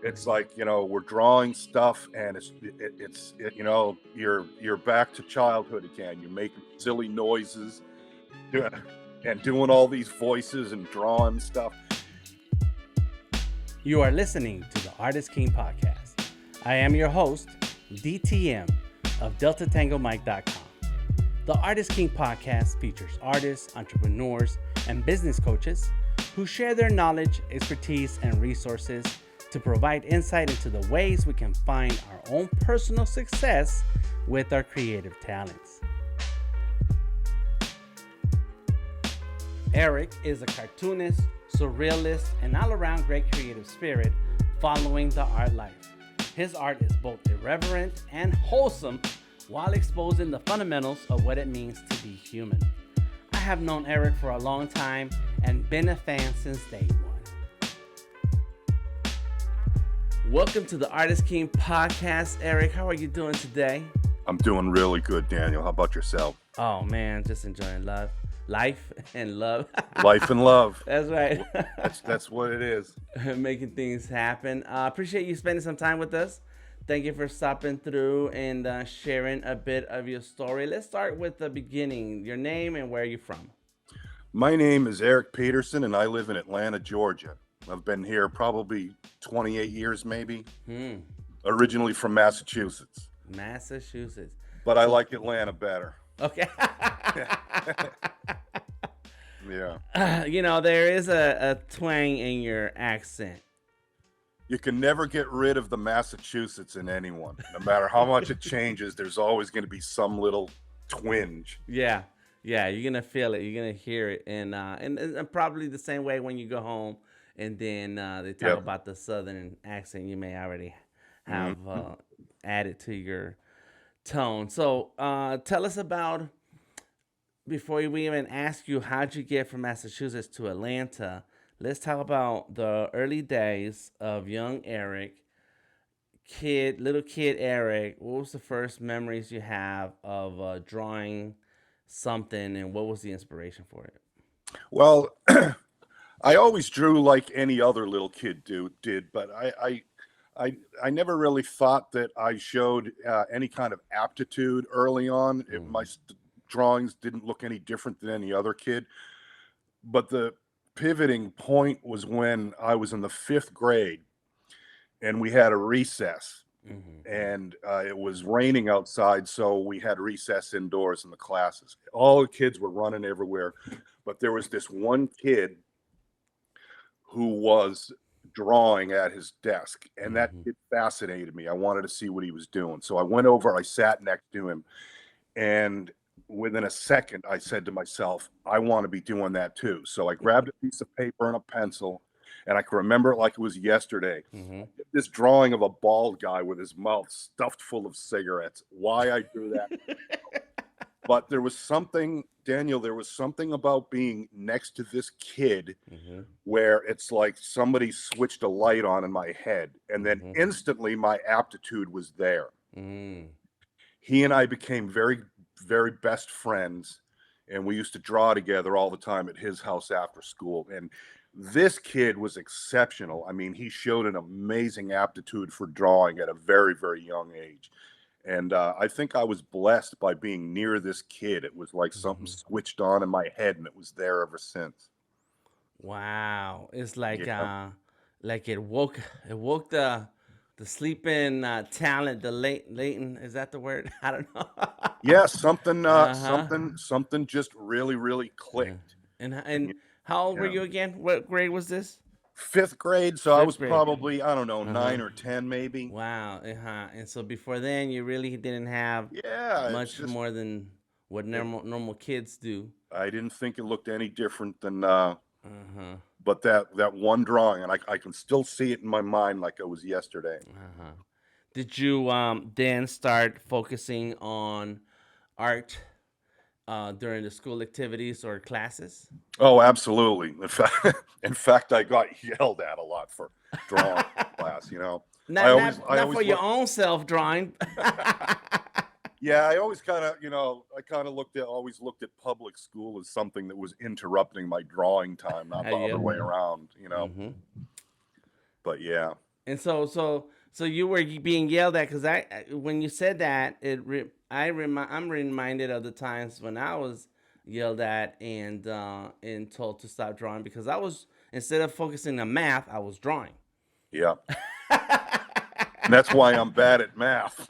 it's like, we're drawing stuff, and you're back to childhood again. You're making silly noises, yeah, and doing all these voices and drawing stuff. You are listening to the Artist King podcast. I am your host, DTM of DeltaTangoMike.com. The Artist King podcast features artists, entrepreneurs, and business coaches who share their knowledge, expertise, and resources to provide insight into the ways we can find our own personal success with our creative talents. Eric is a cartoonist, surrealist, and all-around great creative spirit following the art life. His art is both irreverent and wholesome while exposing the fundamentals of what it means to be human. I have known Eric for a long time and been a fan since day one. Welcome to the Artist King podcast. Eric, how are you doing today? I'm doing really good, Daniel. How about yourself? Oh man, just enjoying life and love. Life and love. That's right. That's what it is. Making things happen. Appreciate you spending some time with us. Thank you for stopping through and sharing a bit of your story. Let's start with the beginning. Your name and where you're from. My name is Eric Peterson, and I live in Atlanta, Georgia. I've been here probably 28 years, maybe. Originally from Massachusetts. Massachusetts. But I like Atlanta better. Okay. Yeah. There is a twang in your accent. You can never get rid of the Massachusetts in anyone. No matter how much it changes, there's always going to be some little twinge. Yeah, you're gonna feel it. You're gonna hear it, and probably the same way when you go home, and then they talk about the southern accent. You may already have added to your tone. So tell us about, before we even ask you how'd you get from Massachusetts to Atlanta, let's talk about the early days of young Eric, little kid Eric. What was the first memories you have of drawing something, and what was the inspiration for it? Well, I always drew like any other little kid did, but I never really thought that I showed any kind of aptitude early on. My drawings didn't look any different than any other kid. But the pivoting point was when I was in the 5th grade, and we had a recess. And it was raining outside, so we had recess indoors in the classes. All the kids were running everywhere, but there was this one kid who was drawing at his desk, and that kid fascinated me. I wanted to see what he was doing, so I went over, I sat next to him, and within a second I said to myself, I want to be doing that too. So I grabbed a piece of paper and a pencil, and I can remember it like it was yesterday. This drawing of a bald guy with his mouth stuffed full of cigarettes. Why I drew that? But there was something, Daniel, about being next to this kid where it's like somebody switched a light on in my head, and then instantly my aptitude was there. He and I became very, very best friends, and we used to draw together all the time at his house after school. And this kid was exceptional. I mean, he showed an amazing aptitude for drawing at a very, very young age. And I think I was blessed by being near this kid. It was like something switched on in my head, and it was there ever since. Wow, it's like it woke the sleeping talent, the latent. Is that the word? I don't know. Yeah, something just really, really clicked. And how old were you again? What grade was this? 5th grade, so I was probably, I don't know, 9 or 10 maybe. Wow. And so before then, you really didn't have much more than what normal kids do. I didn't think it looked any different than, but that one drawing, and I can still see it in my mind like it was yesterday. Did you then start focusing on art during the school activities or classes? Oh, absolutely. In fact, I got yelled at a lot for drawing class. Not for your own self drawing. Yeah, I always kind of, always looked at public school as something that was interrupting my drawing time, not the other way around. But yeah. And so you were being yelled at because when you said that, I'm reminded of the times when I was yelled at and told to stop drawing because I was, instead of focusing on math, I was drawing. Yeah. And that's why I'm bad at math.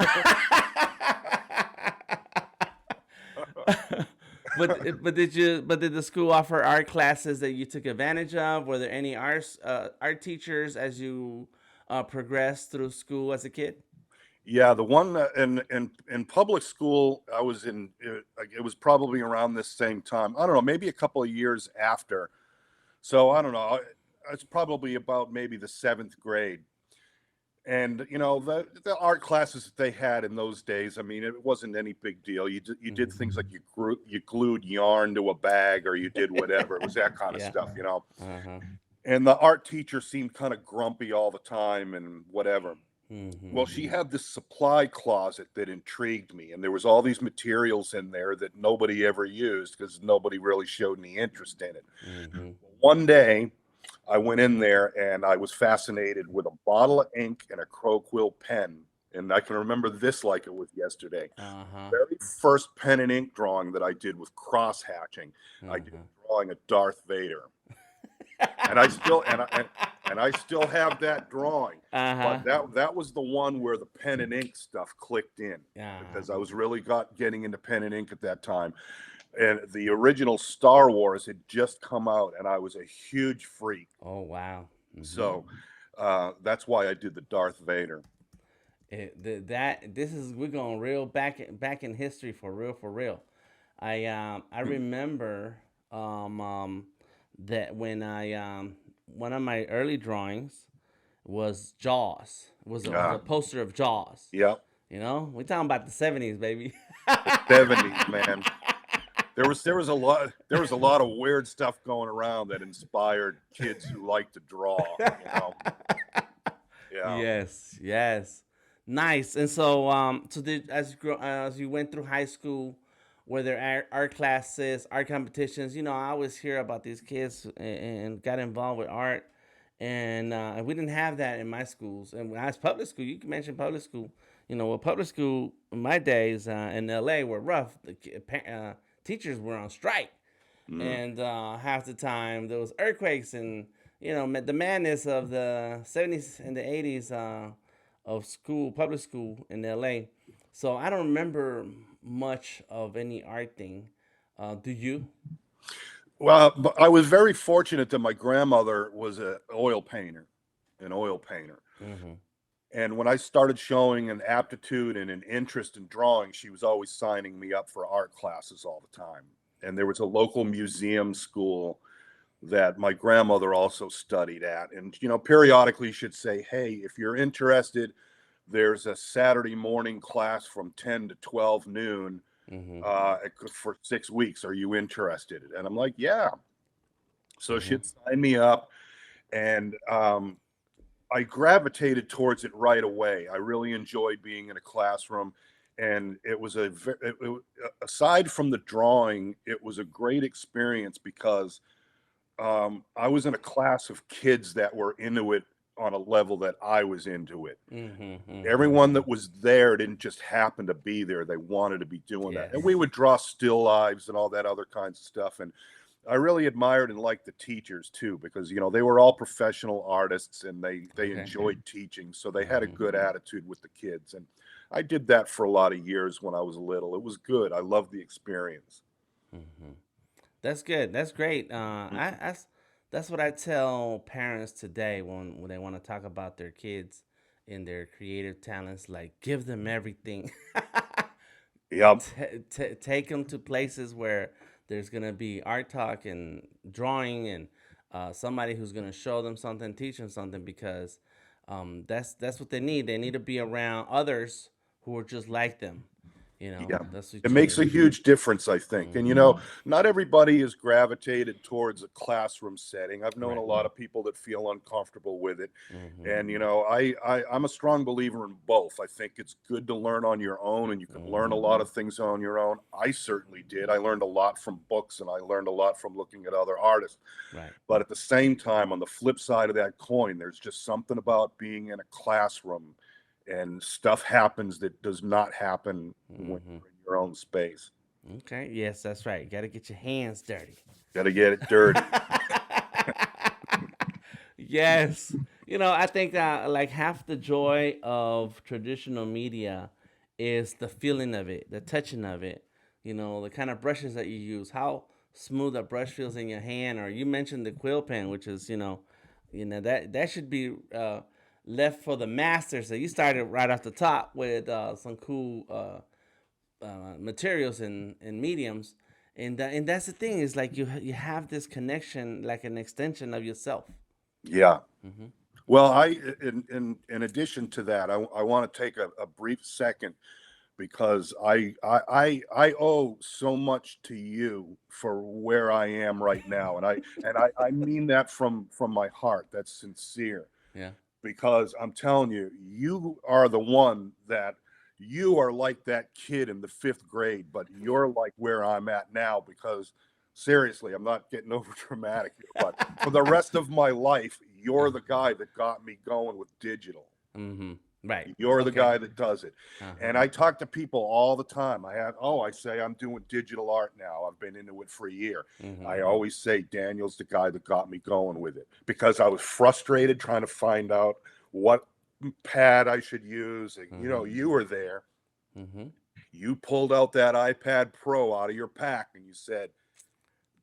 But did the school offer art classes that you took advantage of? Were there any art teachers as you progressed through school as a kid? Yeah, the one in public school I was in, it was probably around this same time. I don't know, maybe a couple of years after. So I don't know. It's probably about maybe the seventh grade. And the art classes that they had in those days, I mean, it wasn't any big deal. You did things like Mhm. you glued yarn to a bag, or you did whatever. It was that kind of Yeah. stuff. Uh-huh. And the art teacher seemed kind of grumpy all the time and whatever. Well, she Mhm. had this supply closet that intrigued me, and there was all these materials in there that nobody ever used because nobody really showed any interest in it. Mhm. One day, I went in there and I was fascinated with a bottle of ink and a crow quill pen, and I can remember this like it was yesterday. Uh-huh. Very first pen and ink drawing that I did with cross hatching. I did Uh-huh. a drawing of Darth Vader, and I still and I still have that drawing. Uh-huh. But that was the one where the pen and ink stuff clicked in Uh-huh. because I was really getting into pen and ink at that time. And the original Star Wars had just come out, and I was a huge freak. Oh wow. Mhm. So that's why I did the Darth Vader. That this is, we're going real back in history, for real, for real. I remember that when I one of my early drawings was Jaws. Was a Ah, poster of Jaws. yeah, You know, we talking about the '70s, baby. the '70s, man. There was a lot of weird stuff going around that inspired kids who like to draw. Yeah. Yes, yes, nice. And so did, as you went through high school, were there art classes, art competitions? You know, I always hear about these kids and got involved with art, and we didn't have that in my schools. And when I was public school, you can mention public school. You know, well, public school in my days in L.A. were rough. Teachers were on strike, Mm. and half the time there was earthquakes and the madness of the '70s and the '80s of public school in LA. So I don't remember much of any art thing. Do you? Well, but I was very fortunate that my grandmother was an oil painter. Mm-hmm. And when I started showing an aptitude and an interest in drawing, she was always signing me up for art classes all the time. And there was a local museum school that my grandmother also studied at. And, periodically she'd say, hey, if you're interested, there's a Saturday morning class from 10 to 12 noon Mm-hmm. for 6 weeks. Are you interested? And I'm like, yeah. So Mm-hmm. she'd sign me up, and I gravitated towards it right away. I really enjoyed being in a classroom, and it was aside from the drawing, it was a great experience because I was in a class of kids that were into it on a level that I was into it. Mm-hmm. Everyone Mm-hmm. that was there didn't just happen to be there. They wanted to be doing that. And we Yes. would draw still lives and all that other kinds of stuff. And I really admired and liked the teachers too, because they were all professional artists, and they Okay. enjoyed teaching. So they had a Mm-hmm. good attitude with the kids. And I did that for a lot of years when I was little. It was good. I loved the experience. Mm-hmm. That's good. That's great. That's what I tell parents today when they want to talk about their kids and their creative talents. Like, give them everything. Yep. Take them to places where there's gonna be art talk and drawing and somebody who's gonna show them something, teach them something, because that's what they need. They need to be around others who are just like them. Yeah. That's what It you makes need. a huge difference, I think. And, Mm-hmm. not everybody is gravitated towards a classroom setting. I've known a Right. lot of people that feel uncomfortable with it. Mm-hmm. And, I'm a strong believer in both. I think it's good to learn on your own, and you can learn a Mm-hmm. lot of things on your own. I certainly did. I learned a lot from books, and I learned a lot from looking at other artists. Right. But at the same time, on the flip side of that coin, there's just something about being in a classroom and stuff happens that does not happen when Mm-hmm. you're in your own space. Okay. Yes, that's right. Got to get your hands dirty. Got to get it dirty. Yes. I think that like half the joy of traditional media is the feeling of it, the touching of it, the kind of brushes that you use, how smooth a brush feels in your hand, or you mentioned the quill pen, which is, that should be left for the masters. So you started right off the top with some cool materials and mediums. And that's the thing is like you have this connection like an extension of yourself. Yeah. Mm-hmm. Well, in addition to that, I want to take a brief second because I owe so much to you for where I am right now, and I mean that from my heart. That's sincere. Yeah. Because I'm telling you, you are the one that you are like that kid in the fifth grade, but you're like where I'm at now because seriously, I'm not getting over dramatic here, but for the rest of my life, you're the guy that got me going with digital. Mm-hmm. Right. You're the Okay. guy that does it. Uh-huh. And I talk to people all the time. I say I'm doing digital art now. I've been into it for a year. Mm-hmm. I always say Daniel's the guy that got me going with it because I was frustrated trying to find out what pad I should use. And, Mm-hmm. you were there. Mm-hmm. You pulled out that iPad Pro out of your pack and you said,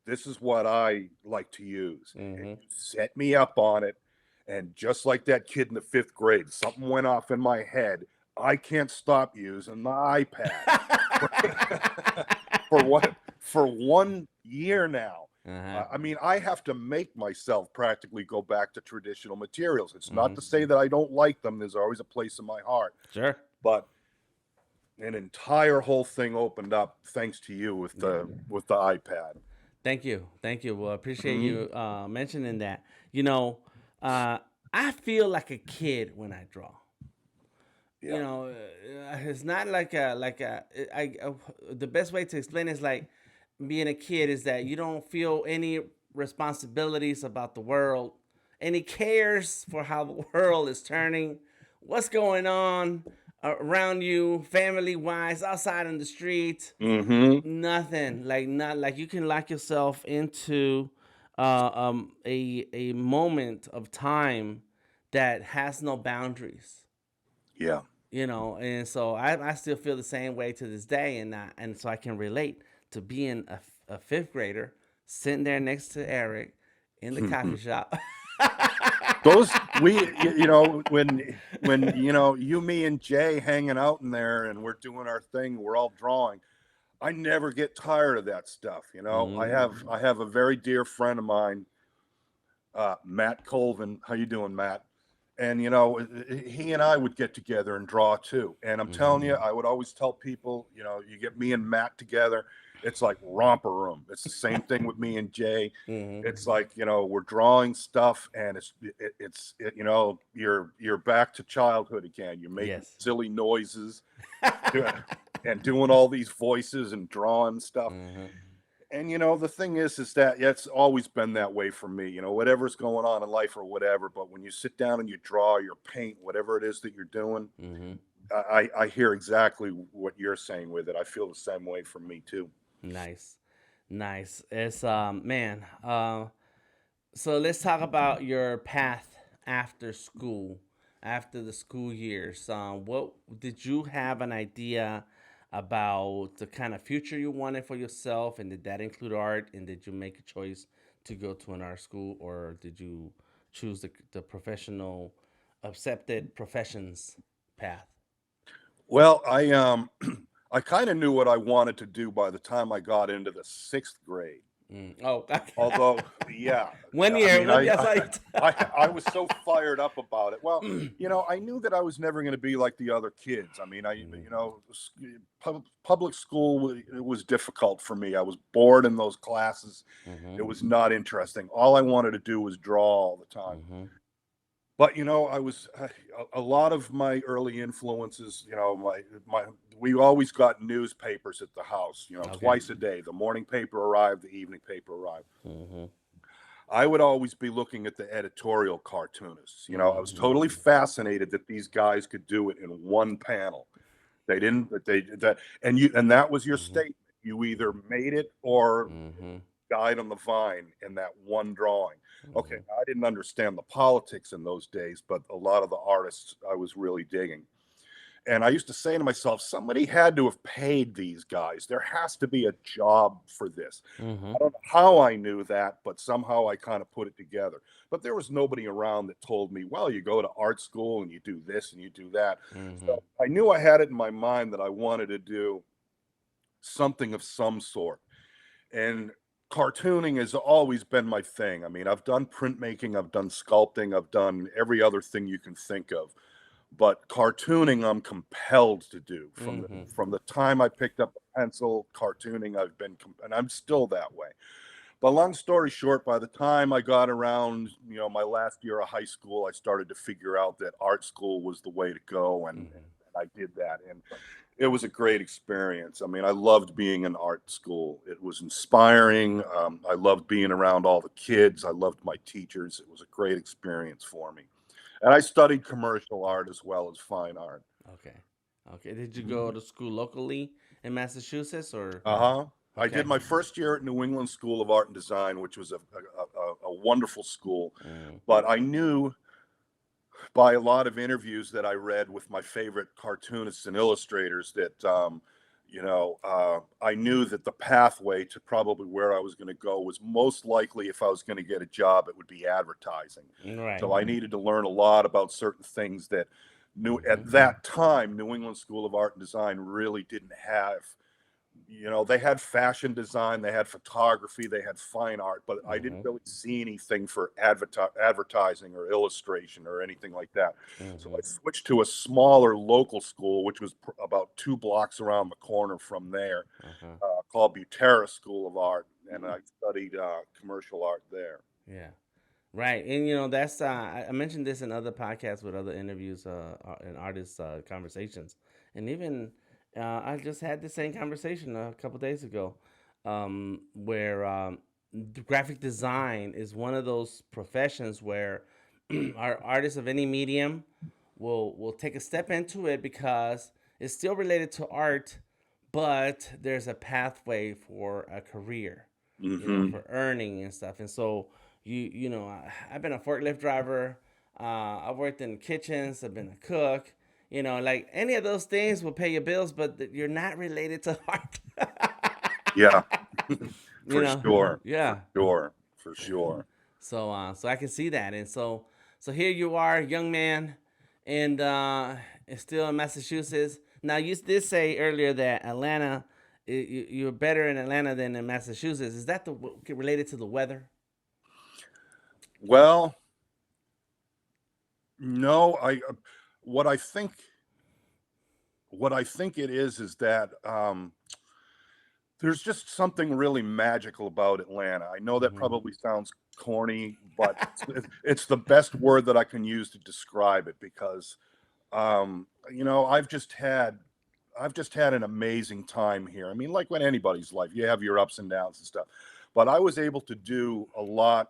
this is what I like to use. And Mm-hmm. you set me up on it. And just like that kid in the fifth grade, something went off in my head. I can't stop using the iPad for what for 1 year now. Uh-huh. I mean, I have to make myself practically go back to traditional materials. It's Mm-hmm. not to say that I don't like them. There's always a place in my heart, Sure. but an entire whole thing opened up thanks to you with the iPad. Thank you. Thank you. Well, I appreciate Mm-hmm. you mentioning that. You know, uh, I feel like a kid when I draw. Yeah. It's not the best way to explain it is like being a kid is that you don't feel any responsibilities about the world, any cares for how the world is turning, what's going on around you, family wise, outside in the street. Mm-hmm. Nothing like not like you can lock yourself into a moment of time that has no boundaries, Yeah. and so I still feel the same way to this day, and so I can relate to being a fifth grader sitting there next to Eric in the coffee shop. Those when you, me, and Jay hanging out in there and we're doing our thing, we're all drawing. I never get tired of that stuff. I have a very dear friend of mine, Matt Colvin. How you doing, Matt? And he and I would get together and draw too. And I'm telling you, I would always tell people, you get me and Matt together, it's like romper room. It's the same thing with me and Jay. Mm-hmm. It's like we're drawing stuff, and you're back to childhood again. You're making Yes. silly noises and doing all these voices and drawing stuff. Mm-hmm. And the thing is that it's always been that way for me. Whatever's going on in life or whatever. But when you sit down and you draw, you paint, whatever it is that you're doing, Mm-hmm. I hear exactly what you're saying with it. I feel the same way for me too. Nice, nice. It's man. So let's talk about your path after school, after the school years. What did you have an idea about the kind of future you wanted for yourself, and did that include art? And did you make a choice to go to an art school, or did you choose the professional, accepted professions path? Well, I I kind of knew what I wanted to do by the time I got into the sixth grade. Oh, okay. Although, yeah, One I year, mean, one year, I saw you. I was so fired up about it. Well, I knew that I was never going to be like the other kids. I mean, public school it was difficult for me. I was bored in those classes. Mm-hmm. It was not interesting. All I wanted to do was draw all the time. Mm-hmm. But I was a lot of my early influences. My we always got newspapers at the house. Okay. Twice a day. The morning paper arrived, the evening paper arrived. Mm-hmm. I would always be looking at the editorial cartoonists. I was totally Mm-hmm. fascinated that these guys could do it in one panel. They didn't, but they that, and that was your Mm-hmm. statement. You either made it or Mm-hmm. died on the vine in that one drawing. Okay, Mm-hmm. I didn't understand the politics in those days, but a lot of the artists I was really digging. And I used to say to myself, somebody had to have paid these guys. There has to be a job for this. Mm-hmm. I don't know how I knew that, but somehow I kind of put it together. But there was nobody around that told me, well, you go to art school and you do this and you do that. Mm-hmm. So I knew I had it in my mind that I wanted to do something of some sort. And cartooning has always been my thing. I mean, I've done printmaking, I've done sculpting, I've done every other thing you can think of, but cartooning I'm compelled to do Mm-hmm. from the time I picked up a pencil. Cartooning I've been and I'm still that way. But long story short, by the time I got around my last year of high school, I started to figure out that art school was the way to go, and Mm-hmm. I did that, and it was a great experience. I mean, I loved being in art school. It was inspiring. I loved being around all the kids. I loved my teachers. It was a great experience for me. And I studied commercial art as well as fine art. Okay. Okay. Did you go to school locally in Massachusetts or? Uh-huh. I did Okay. my first year at New England School of Art and Design, which was a wonderful school. Mm. But I knew by a lot of interviews that I read with my favorite cartoonists and illustrators that, I knew that the pathway to probably where I was going to go was most likely, if I was going to get a job, it would be advertising. Right. So I needed to learn a lot about certain things that Mm-hmm. at that time, New England School of Art and Design really didn't have. They had fashion design, they had photography, they had fine art, but I didn't Mm-hmm. really see anything for advertising or illustration or anything like that. So Mm-hmm. I switched to a smaller local school, which was about 2 blocks around the corner from there, Uh-huh. called Peterson School of Art, and I studied commercial art there. Yeah. Right. And that's I mentioned this in other podcasts with other interviews and artists conversations. And even I just had the same conversation a couple days ago where the graphic design is one of those professions where our artists of any medium will take a step into it because it's still related to art, but there's a pathway for a career, Hmm. for earning and stuff. And so I've been a forklift driver. I've worked in kitchens. I've been a cook. Like any of those things will pay your bills, but you're not related to art. Yeah, you for know, sure, for yeah. sure, for sure. So I can see that, and so here you are, young man, and still in Massachusetts. Now you did say earlier that Atlanta, you're better in Atlanta than in Massachusetts. Is that related to the weather? Well, no, what I think what I think it is that there's just something really magical about Atlanta. I know that Mm-hmm. probably sounds corny, but it's the best word that I can use to describe it because um, you know, I've just had I've just had an amazing time here. I mean, like when anybody's life, you have your ups and downs and stuff. But I was able to do a lot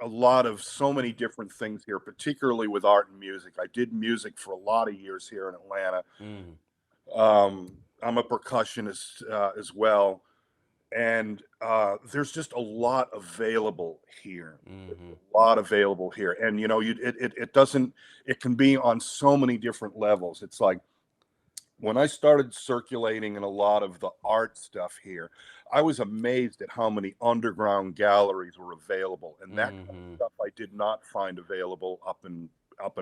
of so many different things here, particularly with art and music. I did music for a lot of years here in Atlanta. Mm. I'm a percussionist as well, and there's just a lot available here. Mm-hmm. A lot available here, and it doesn't. It can be on so many different levels. It's like when I started circulating in a lot of the art stuff here, I was amazed at how many underground galleries were available, and that kind of Mm-hmm. stuff I did not find available up in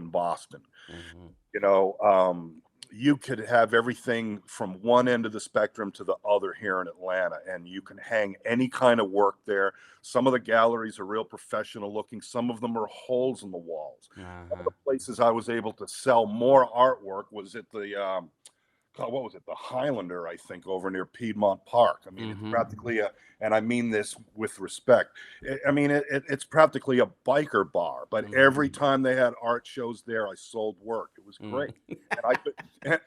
Boston. Mm-hmm. You know, um, you could have everything from one end of the spectrum to the other here in Atlanta, and you can hang any kind of work there. Some of the galleries are real professional looking. Some of them are holes in the walls. One of Uh-huh. the places I was able to sell more artwork was at the God, what was it? The Highlander, I think, over near Piedmont Park. I mean, it's Mm-hmm. practically and I mean this with respect. I mean, it's practically a biker bar. But Mm-hmm. every time they had art shows there, I sold work. It was great, and I could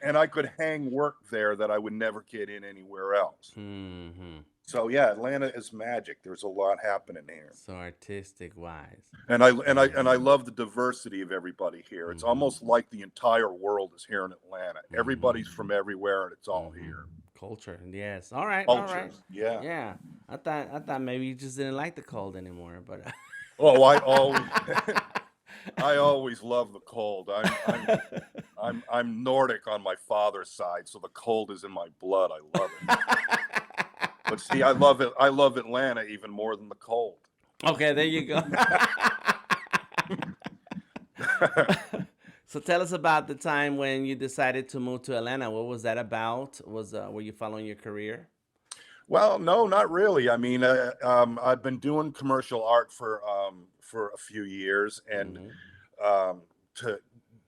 and I could hang work there that I would never get in anywhere else. Mm-hmm. So yeah, Atlanta is magic. There's a lot happening here. So artistic wise. And I love the diversity of everybody here. It's Mm-hmm. almost like the entire world is here in Atlanta. Mm-hmm. Everybody's from everywhere, and it's all Mm-hmm. here. Culture. Yes. All right. All right. Cultures, yeah. Yeah. I thought maybe you just didn't like the cold anymore, but Oh, I always, I always love the cold. I'm Nordic on my father's side, so the cold is in my blood. I love it. But see, I love it. I love Atlanta even more than the cold. Okay, there you go. So tell us about the time when you decided to move to Atlanta. What was that about? Were you following your career? Well, no, not really. I mean, I've been doing commercial art for a few years, and Mm-hmm. to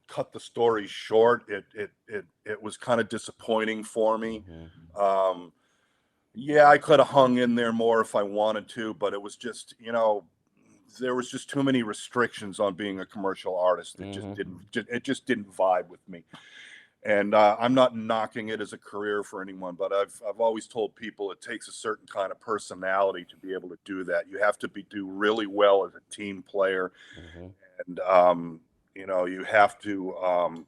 cut the story short, it was kind of disappointing for me. Mm-hmm. Um, yeah, I could have hung in there more if I wanted to, but it was just, there was just too many restrictions on being a commercial artist. Mm-hmm. It just didn't vibe with me. And I'm not knocking it as a career for anyone, but I've always told people it takes a certain kind of personality to be able to do that. You have to do really well as a team player, Mm-hmm. and you have to,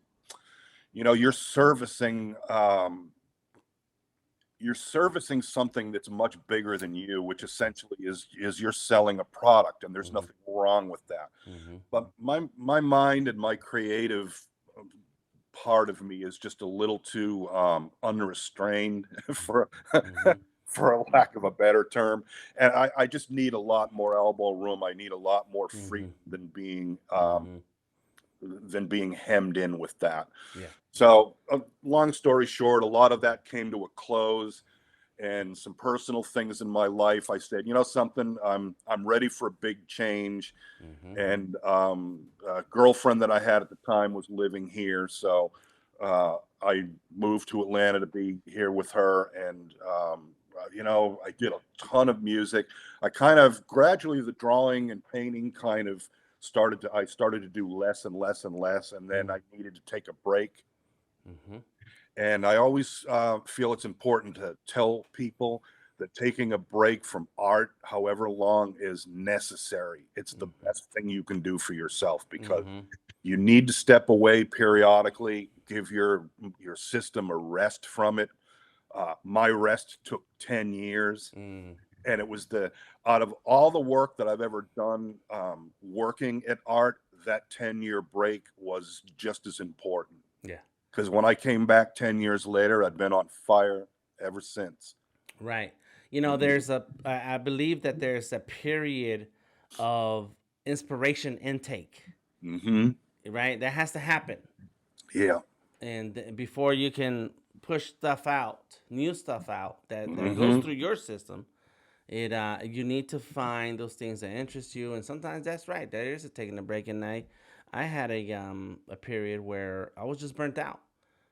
you're servicing something that's much bigger than you, which essentially is you're selling a product, and there's Mm-hmm. nothing wrong with that. Mm-hmm. But my mind and my creative part of me is just a little too unrestrained for Mm-hmm. for a lack of a better term, and I just need a lot more elbow room. I need a lot more Mm-hmm. freedom Mm-hmm. than being hemmed in with that. Yeah. So, long story short, a lot of that came to a close, and some personal things in my life. I said, you know something, I'm ready for a big change. Mm-hmm. And a girlfriend that I had at the time was living here, so I moved to Atlanta to be here with her. And I did a ton of music. I kind of gradually, the drawing and painting kind of I started to do less and less and less, and then I needed to take a break. Mm-hmm. And I always feel it's important to tell people that taking a break from art, however long, is necessary. It's the best thing you can do for yourself, because Mm-hmm. you need to step away periodically, give your system a rest from it. My rest took 10 years, Mm. and it was out of all the work that I've ever done, working at art, that 10-year break was just as important. Yeah. Because when I came back 10 years later, I'd been on fire ever since. Right. Mhm. I believe that there's a period of inspiration intake, Mhm. right? That has to happen. Yeah. And before you can push stuff out, new stuff out that goes Mhm. through your system, you need to find those things that interest you. And sometimes that's right. There is a taking a break. And I had a period where I was just burnt out.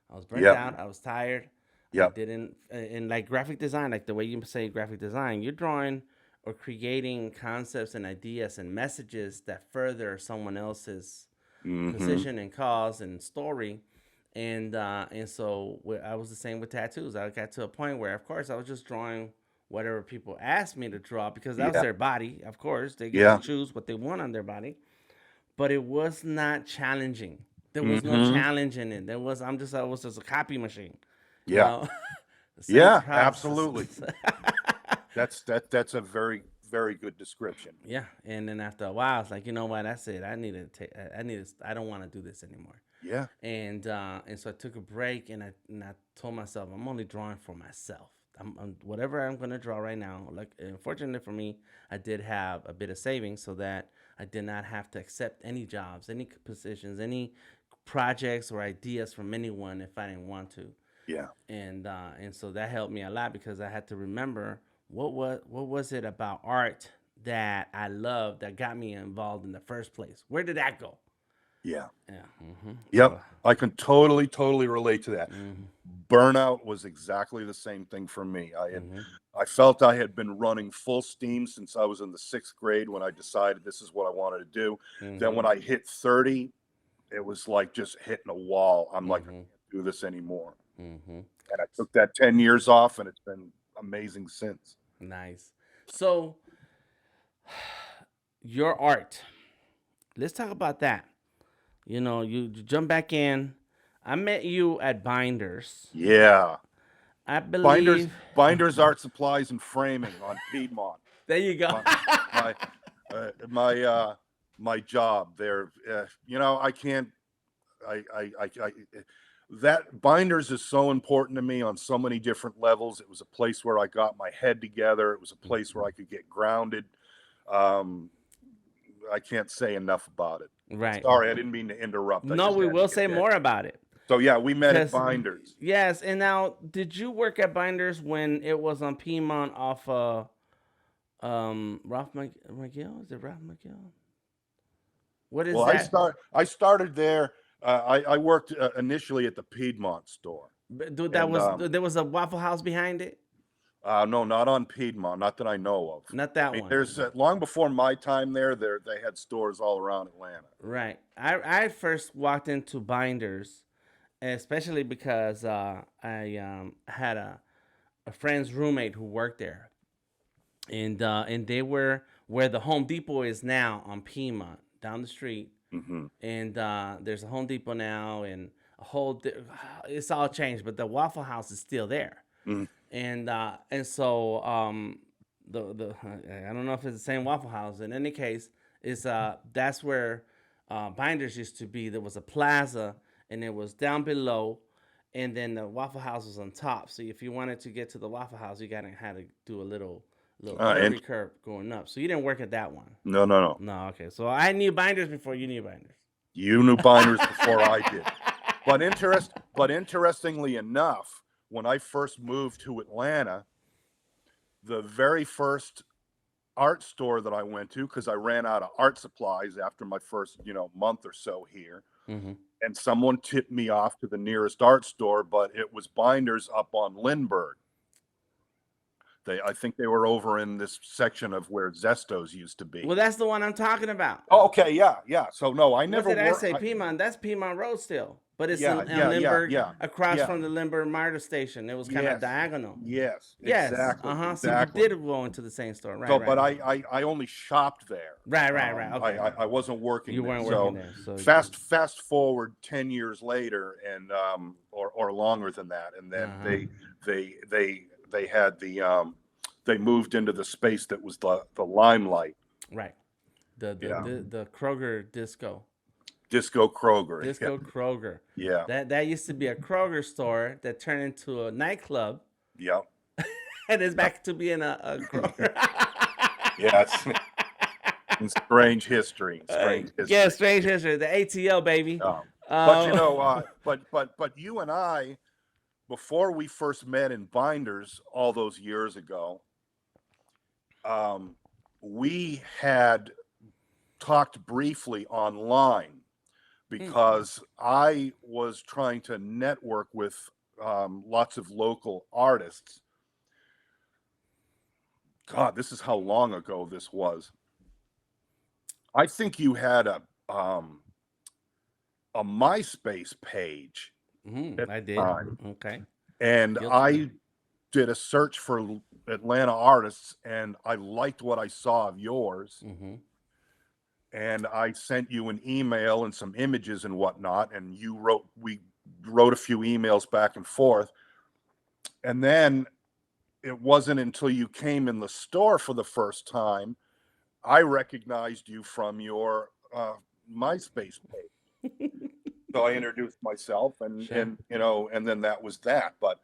I was burnt Yep. out. I was tired. I Yep. didn't, and like graphic design, like the way you say graphic design, you're drawing or creating concepts and ideas and messages that further someone else's Mhm. position and cause and story. And so I was the same with tattoos. I got to a point where, of course, I was just drawing whatever people asked me to draw because that was Yeah. their body. Of course, they get to Yeah. choose what they want on their body, but it was not challenging. There was no Mhm. challenge in it. I was just a copy machine, you Yeah. know, the same Yeah. process. Absolutely. That's a very, very good description. Yeah, and then after a while, it's like, you know what? That's it. I don't want to do this anymore. Yeah. And so I took a break, and I told myself I'm only drawing for myself. Whatever I'm gonna draw right now. Like, unfortunately for me, I did have a bit of savings so that I did not have to accept any jobs, any positions, any projects or ideas from anyone if I didn't want to. Yeah. And so that helped me a lot because I had to remember what was it about art that I loved that got me involved in the first place. Where did that go? Yeah. Yeah. Yep. So, I can totally relate to that. Burnout was exactly the same thing for me. I felt I had been running full steam since I was in the 6th grade when I decided this is what I wanted to do. Then when I hit 30, it was like just hitting a wall. I'm like, I can't do this anymore. And I took that 10 years off, and it's been amazing since. nice. So your art. Let's talk about that. You jump back in. I met you at Binders. Yeah. I Binders, believe. Binders Art Supplies and Framing on Piedmont. There you go. My my job there. I can't. I that Binders is so important to me on so many different levels. It was a place where I got my head together. It was a place where I could get grounded. I can't say enough about it. Right. Sorry, I didn't mean to interrupt. No, we will say more about it. So yeah, we met at 'Cause- Binders. Yes, and now, did you work at Binders when it was on Piedmont off Ralph McGill? Is it Ralph McGill? What is Well, that? I started there. I worked initially at the Piedmont store. Dude, And, there was a Waffle House behind it. No, not on Piedmont, not that I know of. Not that I mean, one. there's long before my time there. They had stores all around Atlanta. Right. I first walked into Binders, especially because I had a friend's roommate who worked there, and they were where the Home Depot is now on Piedmont down the street. And there's a Home Depot now, and it's all changed, but the Waffle House is still there. And so the I don't know if it's the same Waffle House. In any case, is that's where Binders used to be. There was a plaza, and it was down below, and then the Waffle House was on top. So if you wanted to get to the Waffle House, you had to do a little curve going up. So you didn't work at that one. No. No, okay. So I knew Binders before you knew Binders. You knew Binders before I did. But interestingly enough, when I first moved to Atlanta, the very first art store that I went to, because I ran out of art supplies after my first, month or so here, and someone tipped me off to the nearest art store, but it was Binders up on Lindbergh. I think they were over in this section of where Zesto's used to be. Well, that's the one I'm talking about. Oh, okay, yeah. So no, I never. What did I say? Piedmont. That's Piedmont Road still, but it's in Lindbergh, across from the Lindbergh MARTA station. It was kind of diagonal. Yes. Exactly. Exactly. So you did go into the same store, right? So, right. But I only shopped there. Right. Okay. I wasn't working. You weren't working there. So fast forward 10 years later, and or longer than that, and then they had they moved into the space that was the Limelight. Right. The Kroger Disco Kroger. Kroger. Yeah. That used to be a Kroger store that turned into a nightclub. Yep. And it's back to being a Kroger. Yeah. It's strange history. Yeah, strange history. The ATL, baby. But you and I, before we first met in Binders all those years ago, we had talked briefly online because I was trying to network with lots of local artists. God, this is how long ago this was. I think you had a MySpace page. I did. Okay. And I did a search for Atlanta artists, and I liked what I saw of yours. And I sent you an email and some images and whatnot, and we wrote a few emails back and forth. And then it wasn't until you came in the store for the first time I recognized you from your MySpace page. So I introduced myself, and then that was that. But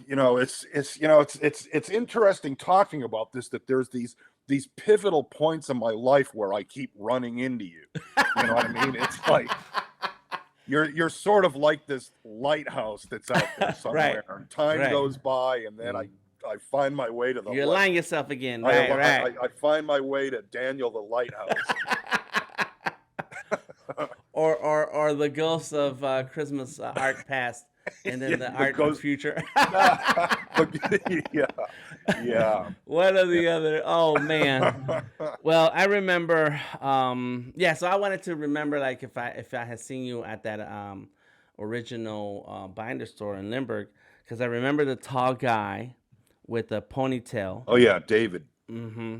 it's interesting talking about this, that there's these these pivotal points in my life where I keep running into you. You know what I mean? It's like you're sort of like this lighthouse that's out there Right. somewhere, and time Right. goes by, and then Mm. I find my way to the You light. align yourself again. I, Right. al- Right. I find my way to Daniel the lighthouse. Or the ghosts of Christmas art past, and then Yeah, the the art ghost. future. Yeah, yeah, One or yeah. the other. Oh man. Well, I remember. Yeah, so I wanted to remember, like, if I had seen you at that original binder store in Limburg, because I remember the tall guy with the ponytail. Oh yeah, David.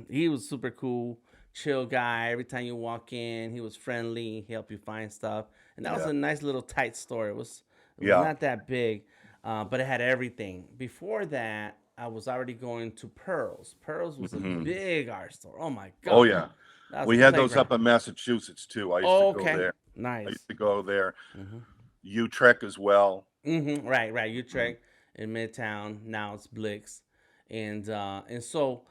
He was super cool, chill guy. Every time you walk in, he was friendly. He helped you find stuff, and that was Yeah, a nice little tight store. It was yeah. not that big, but it had everything. Before that, I was already going to Pearls. Pearls was a Hmm. big art store. Oh my Oh god, yeah. that was a We had those playground. up in Massachusetts too. I used to Oh, go okay, there. I nice. used to go there. hmm Utrecht as well. Right, right. Mhm. Utrecht in Midtown. Now it's Blix, and so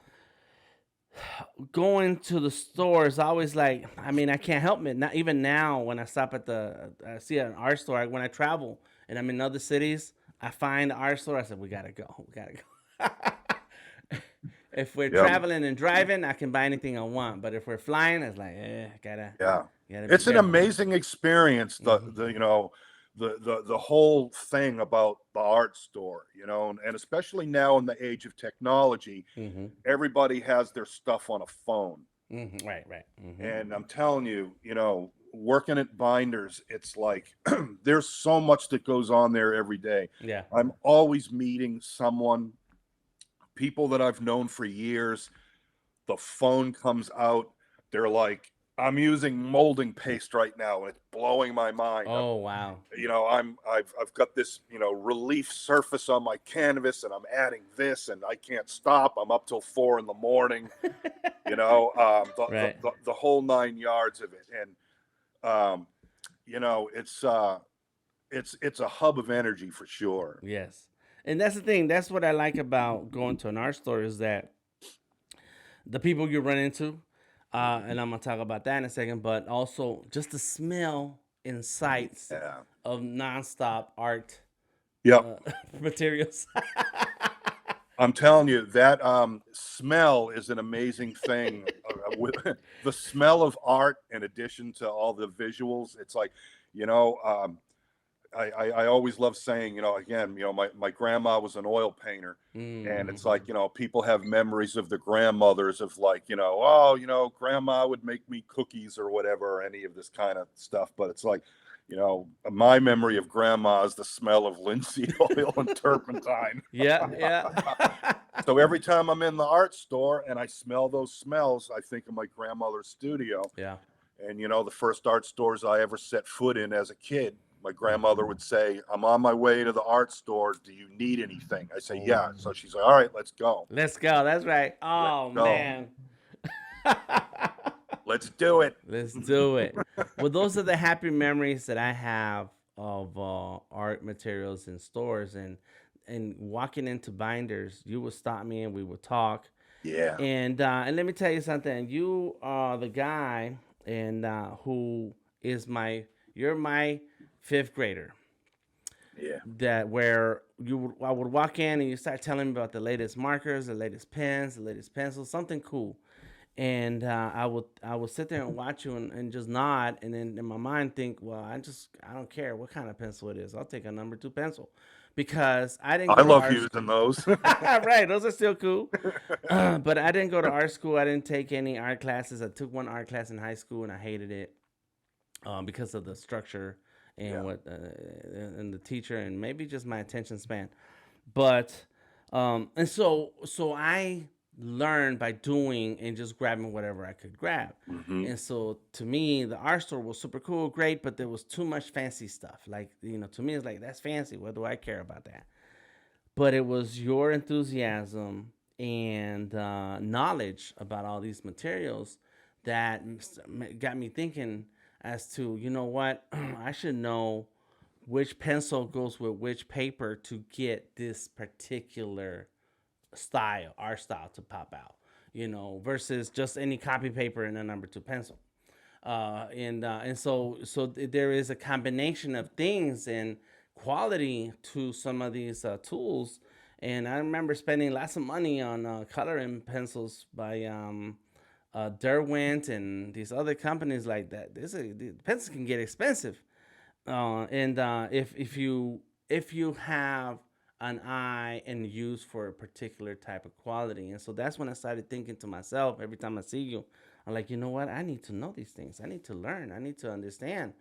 going to the stores, I always like. I mean, I can't help it. Not even now when I stop at I see an art store. When I travel and I'm in other cities, I find the art store. I said, we gotta go. We gotta go. If we're Yeah, traveling and driving, I can buy anything I want. But if we're flying, it's like, yeah. gotta be It's an careful. amazing experience. hmm The whole thing about the art store, and especially now in the age of technology, hmm everybody has their stuff on a phone. Right, right. And I'm telling you, working at binders, it's like there's so much that goes on there every day. Yeah. I'm always meeting someone, people that I've known for years. The phone comes out. They're like, I'm using molding paste right now, and it's blowing my mind. Oh wow. I've got this, relief surface on my canvas, and I'm adding this, and I can't stop. I'm up till 4 in the morning. Right. The whole 9 yards of it. And it's a hub of energy for sure. Yes. And that's the thing. That's what I like about going to an art store is that the people you run into, and I'm gonna talk about that in a second, but also just the smell and sights Yeah. of nonstop art Yep. uh, materials. I'm telling you that smell is an amazing thing. With the smell of art, in addition to all the visuals, it's like, you know, um, I always love saying, again, my grandma was an oil painter, and it's like, hmm people have memories of their grandmothers of like, oh, grandma would make me cookies or whatever, or any of this kind of stuff. But it's like, my memory of grandma is the smell of linseed oil and turpentine. Yeah, yeah. So every time I'm in the art store and I smell those smells, I think of my grandmother's studio. Yeah. And the first art stores I ever set foot in as a kid, my grandmother would say, I'm on my way to the art store. Do you need anything? I say, yeah. Oh, So she's like, all right, let's go. let's go. That's right. Let's Oh go. man. Let's do it. Let's do it. Well, those are the happy memories that I have of art materials in stores, and walking into binders. You would stop me and we would talk. Yeah. And let me tell you something. You are the guy and who is you're my fifth grader. Yeah. That where I would walk in and you start telling me about the latest markers, the latest pens, the latest pencils, something cool. And I would sit there and watch you and just nod, and then in my mind think, well, I don't care what kind of pencil it is. I'll take a number two pencil, because I didn't I go to love art. using those. Right, those are still cool. But I didn't go to art school. I didn't take any art classes. I took one art class in high school and I hated it, because of the structure and Yeah. what and the teacher, and maybe just my attention span. But and so I learned by doing and just grabbing whatever I could grab. Hmm. And so to me, the art store was super cool, great, but there was too much fancy stuff. Like, to me, it's like, that's fancy. What do I care about that? But it was your enthusiasm and knowledge about all these materials that got me thinking as to, you know what, I should know which pencil goes with which paper to get this particular art style to pop out. versus just any copy paper and a number two pencil. And there is a combination of things and quality to some of these tools. And I remember spending lots of money on coloring pencils by Derwent and these other companies like that. The pencils can get expensive, and if you have an eye and use for a particular type of quality. And so that's when I started thinking to myself, every time I see you, I'm like, you know what? I need to know these things. I need to learn. I need to understand,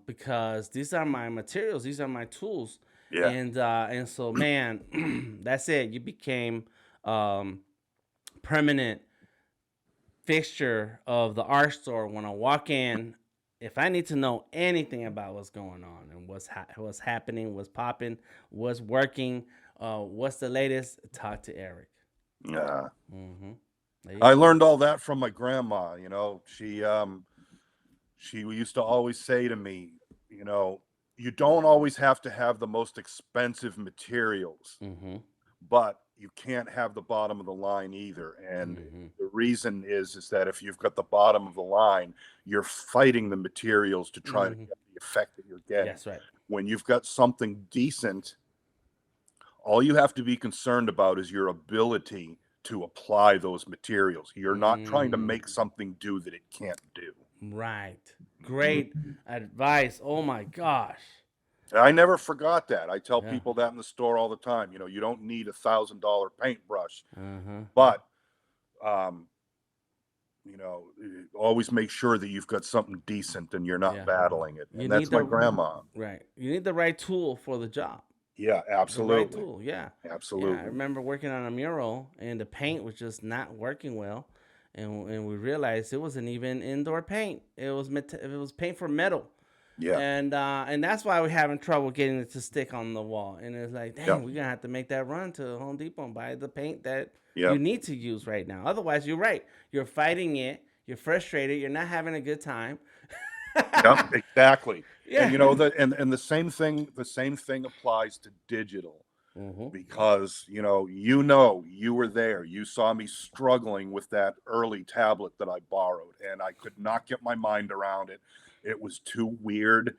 because these are my materials. These are my tools. Yeah. And so, man, that's it. You became um, permanent fixture of the art store. When I walk in, if I need to know anything about what's going on and what's happening, what's popping, what's working, what's the latest, talk to Eric. Yeah. Mm-hmm. There you I go. learned all that from my grandma. She used to always say to me, you don't always have to have the most expensive materials, Mm-hmm. but you can't have the bottom of the line either. And Mm-hmm. the reason is that if you've got the bottom of the line, you're fighting the materials to try to Mm-hmm. get the effect that you're getting. That's right. When you've got something decent, all you have to be concerned about is your ability to apply those materials. You're not trying to Mm, make something do that it can't do. right. Great advice. Oh my gosh. I never forgot that. I tell Yeah. people that in the store all the time. You don't need $1,000 paintbrush, Uh-huh. but um, always make sure that you've got something decent and you're not Yeah. battling it. You And need that's my the grandma. right. You need the right tool for the job. Yeah, The right absolutely. tool. Yeah. Yeah. I Absolutely. remember working on a mural and the paint was just not working well. And we realized it wasn't even indoor paint. It was paint for metal. Yeah. And that's why we're having trouble getting it to stick on the wall. And it's like, Yeah. dang, we're gonna have to make that run to Home Depot and buy the paint that Yeah. you need to use right now. Otherwise, you're right. You're fighting it. You're frustrated. You're not having a good time. Yeah, exactly. And Yeah. and the same thing applies to digital, Mm-hmm. because you were there. You saw me struggling with that early tablet that I borrowed, and I could not get my mind around it. It was too weird.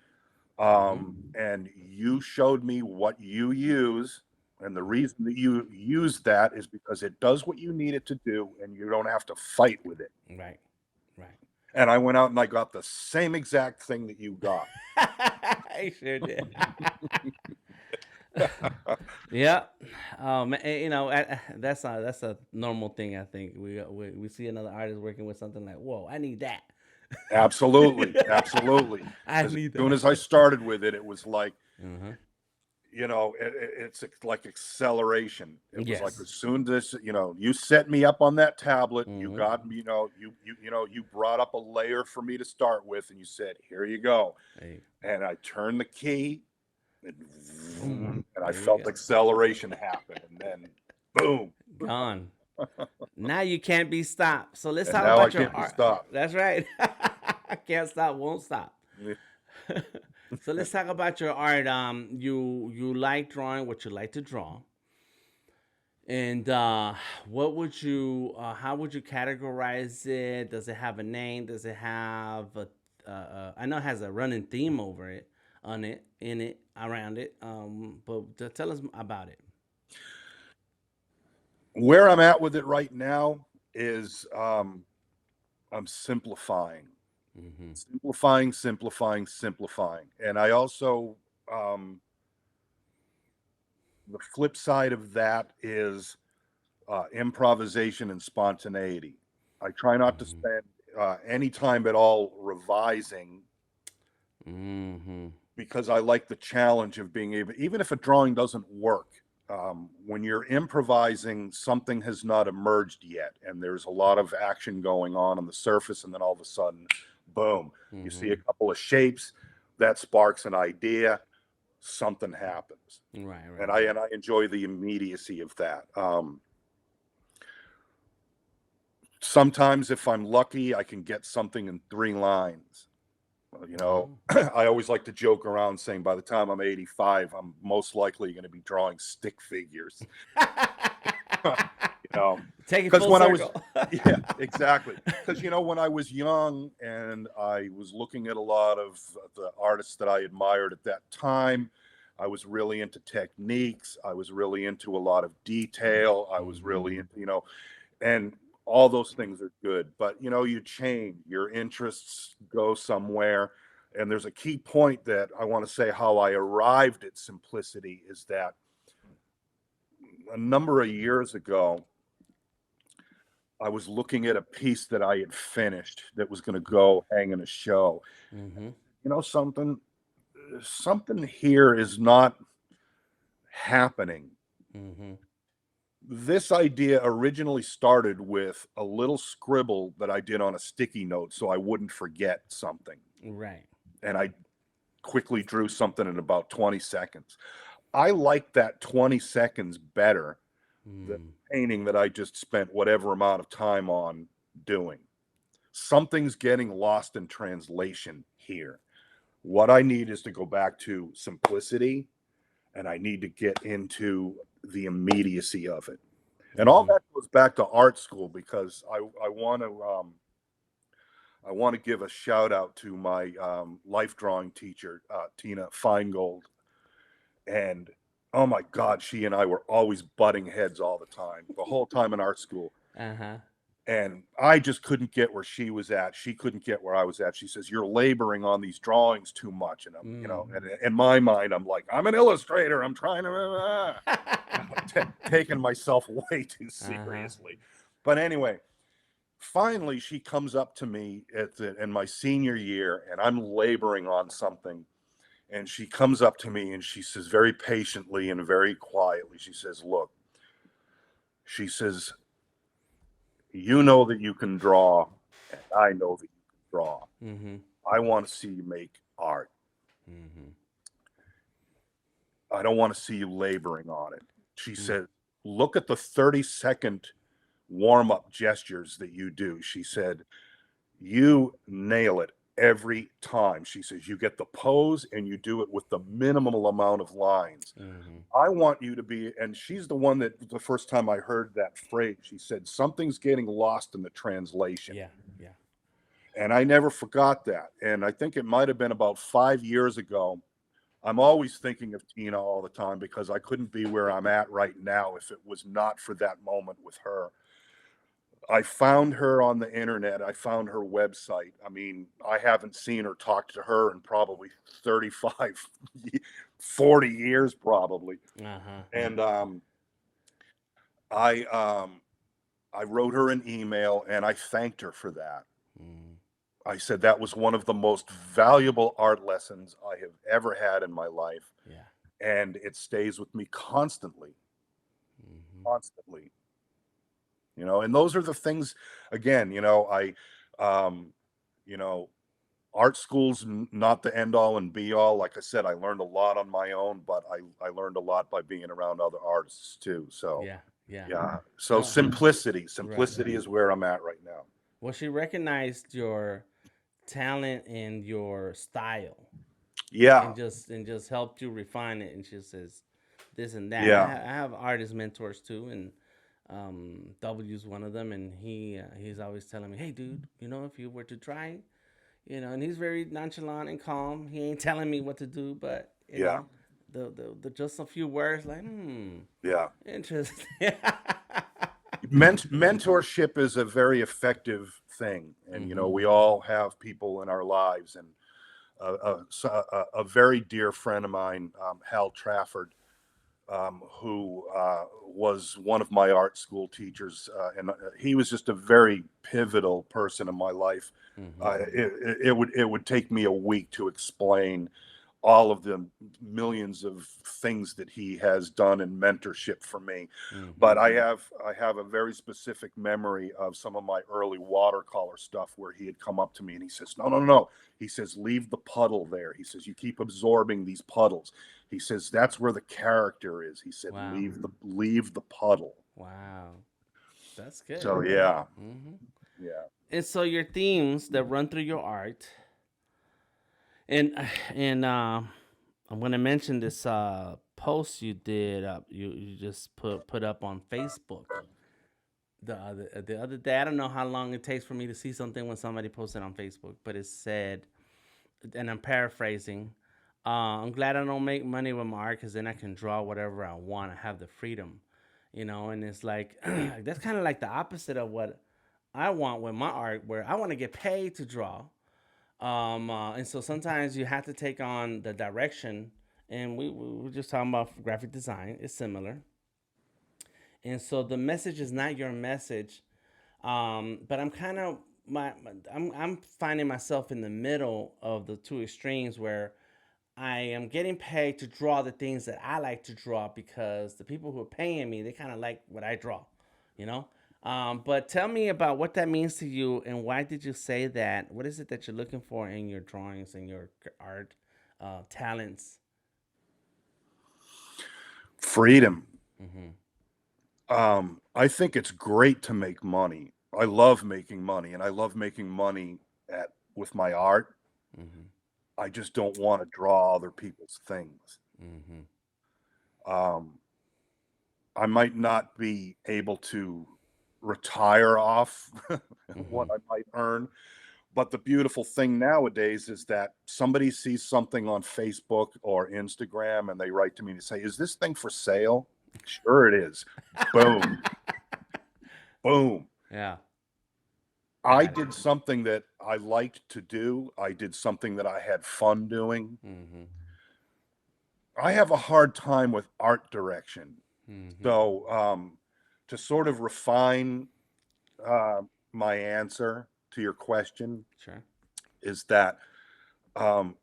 Mm-hmm. And you showed me what you use, and the reason that you use that is because it does what you need it to do, and you don't have to fight with it. Right. Right. And I went out and I got the same exact thing that you got. I sure did. Yeah. That's a normal thing. I think we see another artist working with something like, whoa, I need that. Absolutely, absolutely. I As need soon that. as I started with it, it was like, Uh-huh. it's like acceleration. It was like Yes. as soon as you set me up on that tablet, you Mm-hmm. got me, you brought up a layer for me to start with, and you said, "Here you go," Hey, and I turned the key, and, boom. and I There you felt go. acceleration happen, and then boom, Gone. Now you can't be stopped. So let's and talk now I about your can't be art. stopped. That's right. Can't stop, won't stop. So let's talk about your art. You like drawing what you like to draw, and what would you? How would you categorize it? Does it have a name? Does it have a? I know it has a running theme over it, on it, in it, around it. But tell us about it. Where I'm at with it right now is I'm simplifying. Mm-hmm. Simplifying, simplifying, simplifying. And I also, the flip side of that is improvisation and spontaneity. I try not to Mm-hmm. spend any time at all revising, Mm-hmm. because I like the challenge of being able, even if a drawing doesn't work, when you're improvising, something has not emerged yet, and there's a lot of action going on the surface, and then all of a sudden, boom, you see Mm-hmm. a couple of shapes that sparks an idea, something happens, Right, and right, I right. and I enjoy the immediacy of that. Sometimes, if I'm lucky, I can get something in 3 lines. Oh. I always like to joke around saying by the time I'm 85, I'm most likely going to be drawing stick figures. No, Take it because full when I was, circle. yeah, exactly. Because when I was young and I was looking at a lot of the artists that I admired at that time, I was really into techniques. I was really into a lot of detail. I was Hmm. really into, and all those things are good. But you change, your interests go somewhere. And there's a key point that I want to say how I arrived at simplicity is that a number of years ago, I was looking at a piece that I had finished that was going to go hang in a show. Hmm. Something, something here is not happening. Hmm. This idea originally started with a little scribble that I did on a sticky note so I wouldn't forget something. Right. And I quickly drew something in about 20 seconds. I like that 20 seconds better than Mm. the painting that I just spent whatever amount of time on doing. Something's getting lost in translation here. What I need is to go back to simplicity, and I need to get into the immediacy of it. And all Hmm. that goes back to art school because I want to give a shout out to my life drawing teacher, Tina Feingold. And oh my God, she and I were always butting heads all the time, the whole time in art school. Uh-huh. And I just couldn't get where she was at. She couldn't get where I was at. She says, "You're laboring on these drawings too much." And Mm. and in my mind, I'm like, I'm an illustrator. I'm trying to, taking myself way too Uh-huh. seriously. But anyway, finally, she comes up to me in my senior year, and I'm laboring on something. And she comes up to me and she says, very patiently and very quietly, she says, "Look," she says, "you know that you can draw, and I know that you can draw. Hmm. I want to see you make art. Hmm. I don't want to see you laboring on it." She Mm. said, "Look at the 30-second warm up gestures that you do." She said, "You nail it every time." She says, "You get the pose and you do it with the minimal amount of lines. Hmm. I want you to be," and she's the one that the first time I heard that phrase, she said, "Something's getting lost in the translation." Yeah. Yeah. And I never forgot that. And I think it might have been about 5 years ago. I'm always thinking of Tina all the time because I couldn't be where I'm at right now if it was not for that moment with her. I found her on the internet. I found her website. I mean, I haven't seen or talked to her in probably 35, 40 years, probably. Uh-huh. And I um, I wrote her an email and I thanked her for that. Mm. I said that was one of the most valuable art lessons I have ever had in my life, Yeah. and it stays with me constantly, Hmm. constantly. And those are the things. Again, um, you know, art school's not the end all and be all. Like I said, I learned a lot on my own, but I learned a lot by being around other artists too. So Yeah. Yeah. yeah. So No. Right. simplicity is where I'm at right now. Well, she recognized your talent and your style, Yeah. and just helped you refine it. And she says this and that. Yeah. I have artist mentors too, and W's one of them, and he's always telling me, "Hey, dude, if you were to try, and he's very nonchalant and calm. He ain't telling me what to do, but Yeah. the just a few words like, Yeah. interesting." Mentorship is a very effective thing, and Hmm. we all have people in our lives, and a very dear friend of mine, Hal Trafford, who was one of my art school teachers, and he was just a very pivotal person in my life. Hmm. It would take me a week to explain all of the millions of things that he has done in mentorship for me. Hmm. But I have a very specific memory of some of my early watercolor stuff where he had come up to me and he says, "No, no, no, no." He says, "Leave the puddle there." He says, "You keep absorbing these puddles." He says, "That's where the character is." He said, Wow. "Leave the puddle." Wow. That's good. So yeah, Hmm. yeah, And so your themes that run through your art, and I'm gonna mention this post you did up. You just put up on Facebook. the other day, I don't know how long it takes for me to see something when somebody posted on Facebook, but it said, and I'm paraphrasing. I'm glad I don't make money with my art because then I can draw whatever I want. I have the freedom, and it's like that's kind of like the opposite of what I want with my art, where I want to get paid to draw. And so sometimes you have to take on the direction, and we were just talking about graphic design. It's similar, and so the message is not your message. But I'm kind of I'm finding myself in the middle of the two extremes where I am getting paid to draw the things that I like to draw because the people who are paying me, they kind of like what I draw, you know. But tell me about what that means to you, and why did you say that? What is it that you're looking for in your drawings and your art talents? Freedom. Mm-hmm. I think it's great to make money. I love making money, and I love making money at with my art. Mm-hmm. I just don't want to draw other people's things. Mm-hmm. Um, I might not be able to retire off Mm-hmm. what I might earn, but the beautiful thing nowadays is that somebody sees something on Facebook or Instagram and they write to me to say, "Is this thing for sale?" Sure it is. Boom, boom. Yeah. I Got it. did something that I liked to do. I did something that I had fun doing. Mm-hmm. I have a hard time with art direction. Mm-hmm. So, to sort of refine uh, my answer to your question Sure. is that um,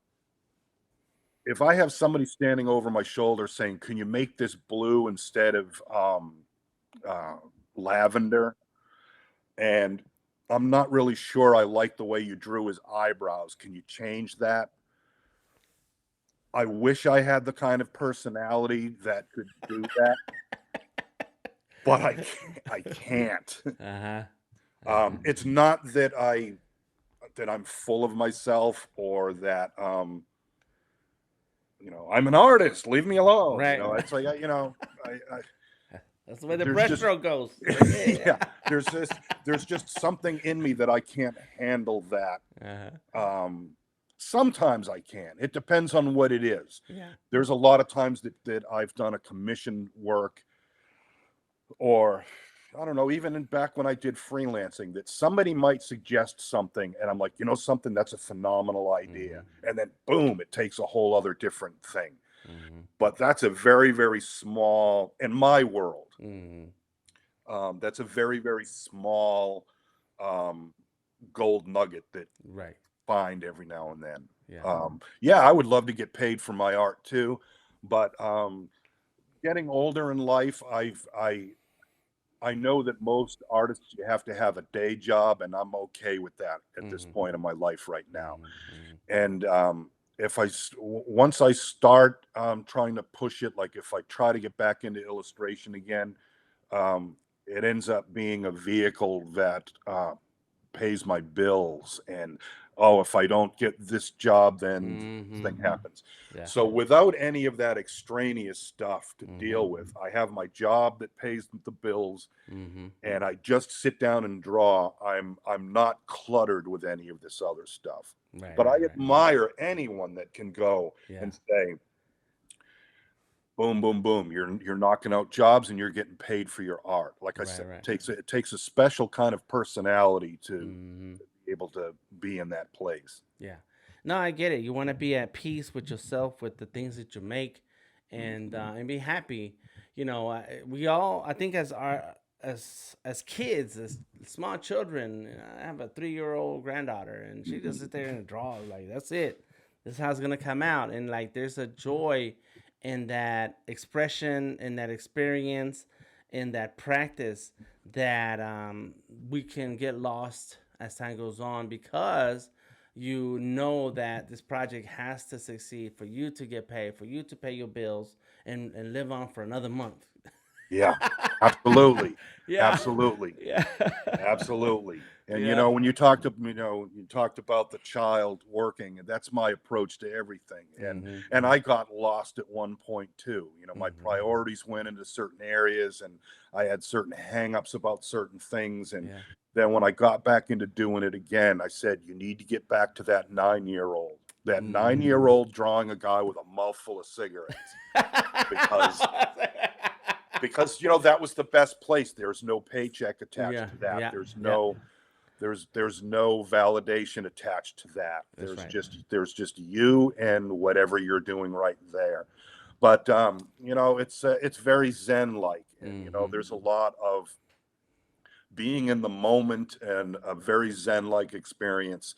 if I have somebody standing over my shoulder saying, "Can you make this blue instead of uh, lavender?" and I'm not really sure I like the way you drew his eyebrows. Can you change that? I wish I had the kind of personality that could do that, but I can't. Uh-huh. Uh-huh. It's not that I'm full of myself or that I'm an artist. Leave me alone. Right. It's like I That's the way the there's just brushstroke goes. Like, yeah, yeah. there's just something in me that I can't handle that. Uh-huh. Sometimes I can. It depends on what it is. Yeah. There's a lot of times that I've done a commission work, or I don't know, even back when I did freelancing, that somebody might suggest something, and I'm like, something, that's a phenomenal idea, Mm-hmm. and then boom, it takes a whole other different thing. Mm-hmm. But that's a very, very small in my world. Mm-hmm. That's a very, very small um, gold nugget that Right. find every now and then. Yeah. Yeah, I would love to get paid for my art too, but getting older in life, I know that most artists, you have to have a day job, and I'm okay with that at this Mm-hmm. point in my life right now. Mm-hmm. And if once I start trying to push it, like if I try to get back into illustration again, it ends up being a vehicle that pays my bills. And oh, if I don't get this job, then this Mm-hmm. thing happens. Yeah. So without any of that extraneous stuff to Mm-hmm. deal with, I have my job that pays the bills, Mm-hmm. and I just sit down and draw. I'm not cluttered with any of this other stuff. Right. But I Right. Right. admire anyone that can go Yeah. and say, boom, boom, boom. You're knocking out jobs and you're getting paid for your art. Like I Right. said, Right. it takes a special kind of personality to Mm-hmm. be able to be in that place. Yeah. No, I get it. You want to be at peace with yourself, with the things that you make, and be happy. We all. I think as kids, as small children. I have a 3-year-old granddaughter, and she just sits there and draws. Like that's it. This is how it's gonna come out, and like there's a joy in that expression, in that experience, in that practice that we can get lost as time goes on because you know that this project has to succeed for you to get paid, for you to pay your bills and live on for another month. Yeah, absolutely. Yeah. Absolutely. Yeah. Absolutely. And Yeah. when you talked about the child working, and that's my approach to everything. And I got lost at one point too. My priorities went into certain areas, and I had certain hangups about certain things. And Yeah. then when I got back into doing it again, I said, you need to get back to that 9-year-old. That 9-year-old drawing a guy with a mouthful of cigarettes. Because that was the best place. There's no paycheck attached Yeah. to that. Yeah. There's Yeah. no validation attached to that. That's There's right. just you and whatever you're doing right there. But it's very zen like, and there's a lot of being in the moment, and a very zen like experience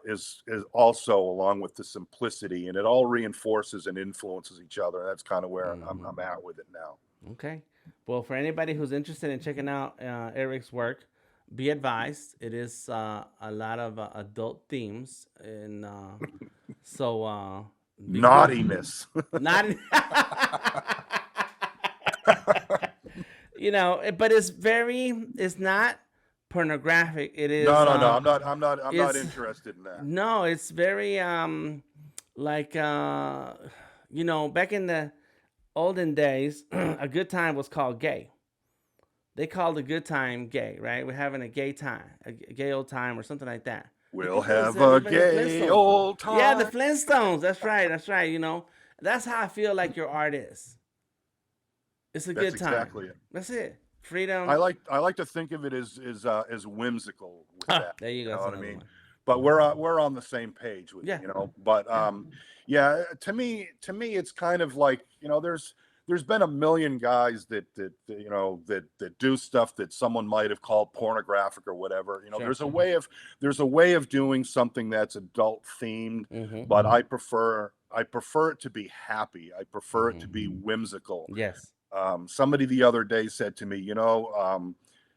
is also, along with the simplicity, and it all reinforces and influences each other. That's kind of where I'm at with it now. Okay. Well, for anybody who's interested in checking out Eric's work, be advised it is a lot of adult themes, and so be good. Naughtiness. Not, but it's not pornographic. It is, No. I'm not it's, interested in that. no, it's very, like, back in the olden days, a good time was called gay. They called a good time gay, right? We're having a gay time, a gay old time, or something like that. I We'll think it was have a even the gay Flintstones. old Yeah, the time. Flintstones. That's right. That's right. That's how I feel like your art is. It's a That's good time. exactly it. That's it. I Freedom. like to think of it as whimsical with that. There you You go. know That's what I another mean? one. But we're on the same page with Yeah. But Yeah. yeah. To me, it's kind of like, there's been a million guys that do stuff that someone might have called pornographic or whatever. Sure. There's a way of doing something that's adult themed, but I prefer it to be happy. I prefer it to be whimsical. Yes. Somebody the other day said to me,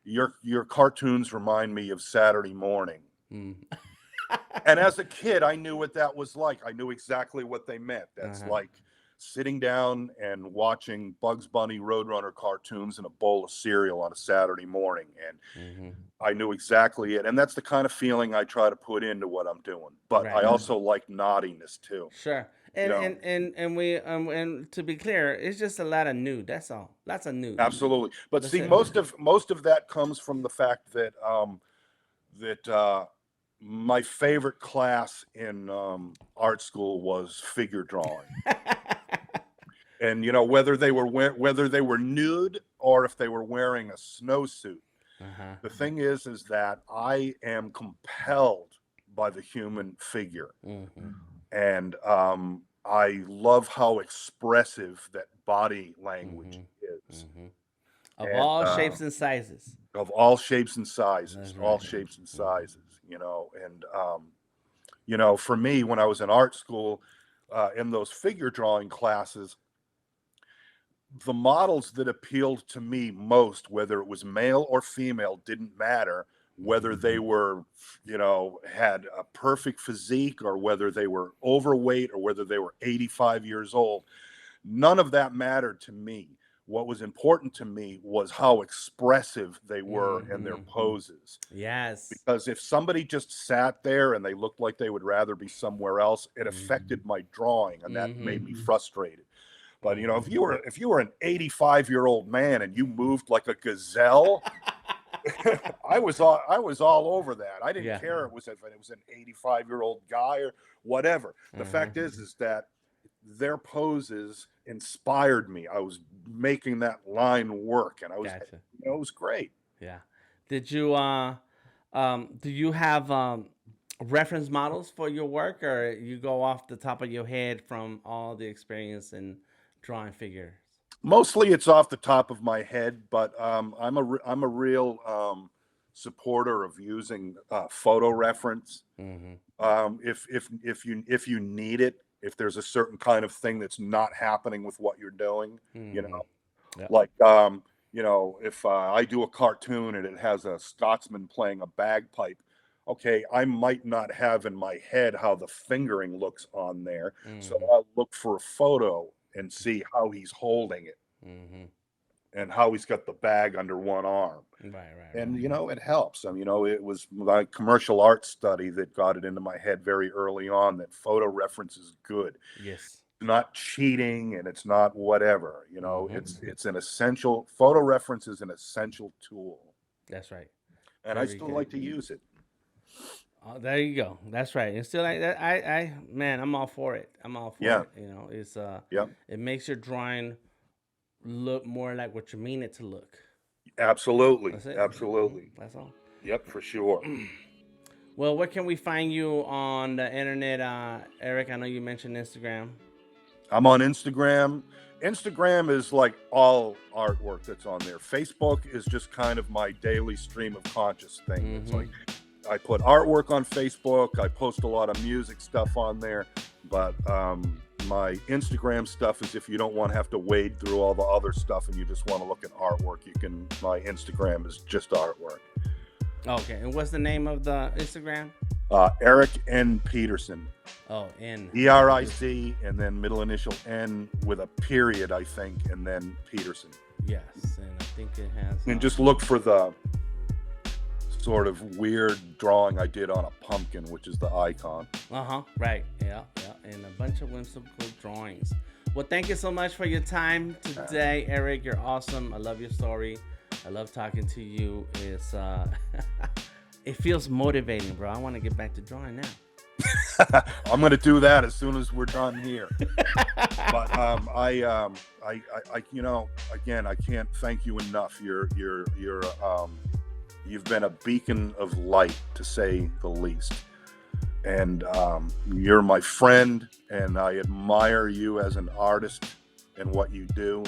your cartoons remind me of Saturday morning. And as a kid, I knew what that was like. I knew exactly what they meant. That's like sitting down and watching Bugs Bunny Roadrunner cartoons and a bowl of cereal on a Saturday morning. And I knew exactly it. And that's the kind of feeling I try to put into what I'm doing. But I also like naughtiness too. Sure. And to be clear, it's just a lot of nude. That's all. Lots of nude. Absolutely. But That's see, it. most of that comes from the fact that my favorite class in art school was figure drawing. And whether they were nude or if they were wearing a snowsuit, the thing is that I am compelled by the human figure, and I love how expressive that body language is. Of all shapes and sizes. Of all shapes and sizes, That's all right. shapes and sizes, and for me, when I was in art school, in those figure drawing classes, the models that appealed to me most, whether it was male or female, didn't matter. Whether they were, had a perfect physique, or whether they were overweight, or whether they were 85 years old, none of that mattered to me. What was important to me was how expressive they were in their poses. Yes. Because if somebody just sat there and they looked like they would rather be somewhere else, it affected my drawing, and that made me frustrated. But if you were an 85-year-old man and you moved like a gazelle, I was all over that. I didn't care if it was an 85-year-old guy or whatever. The fact is that their poses inspired me. I was making that line work, and it was great. Yeah. Did you do you have reference models for your work, or you go off the top of your head from all the experience in drawing figures? Mostly it's off the top of my head, but I'm a real supporter of using photo reference. If you need it, if there's a certain kind of thing that's not happening with what you're doing, like if I do a cartoon and it has a Scotsman playing a bagpipe, okay, I might not have in my head how the fingering looks on there, so I'll look for a photo and see how he's holding it. and how he's got the bag under one arm. Right. And, it helps. I mean, it was my commercial art study that got it into my head very early on that photo reference is good. Yes. It's not cheating and it's not whatever, Mm-hmm. it's an essential, photo reference is an essential tool. That's right. And I still like to use it. Oh, there you go. That's right. And still like that, man, I'm all for it. I'm all for it. It's Yep. it makes your drawing look more like what you mean it to look. Absolutely. That's it. Absolutely. That's all. Yep, for sure. Well, where can we find you on the internet, Eric? I know you mentioned Instagram. I'm on Instagram. Instagram is like all artwork that's on there. Facebook is just kind of my daily stream of conscious thing. Mm-hmm. It's like I put artwork on Facebook. I post a lot of music stuff on there. But my Instagram stuff is if you don't want to have to wade through all the other stuff and you just want to look at artwork, my Instagram is just artwork. Okay. And what's the name of the Instagram? Eric N. Peterson. Oh, N. ERIC and then middle initial N with a period, I think, and then Peterson. Yes, and I think it has. And just look for the sort of weird drawing I did on a pumpkin, which is the icon. Right. Yeah. And a bunch of whimsical drawings. Well, thank you so much for your time today, Eric. You're awesome. I love your story. I love talking to you. It's it feels motivating, bro. I want to get back to drawing now. I'm gonna do that as soon as we're done here. But I again, I can't thank you enough. You've been a beacon of light, to say the least. And you're my friend, and I admire you as an artist and what you do.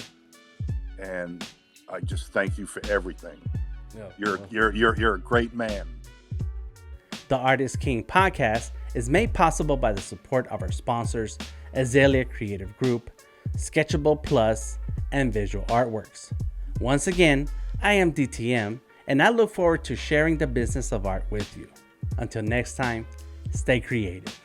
And I just thank you for everything. Yeah, you're a great man. The Artist King podcast is made possible by the support of our sponsors, Azalea Creative Group, Sketchable Plus, and Visual Artworks. Once again, I am DTM, and I look forward to sharing the business of art with you. Until next time, stay creative.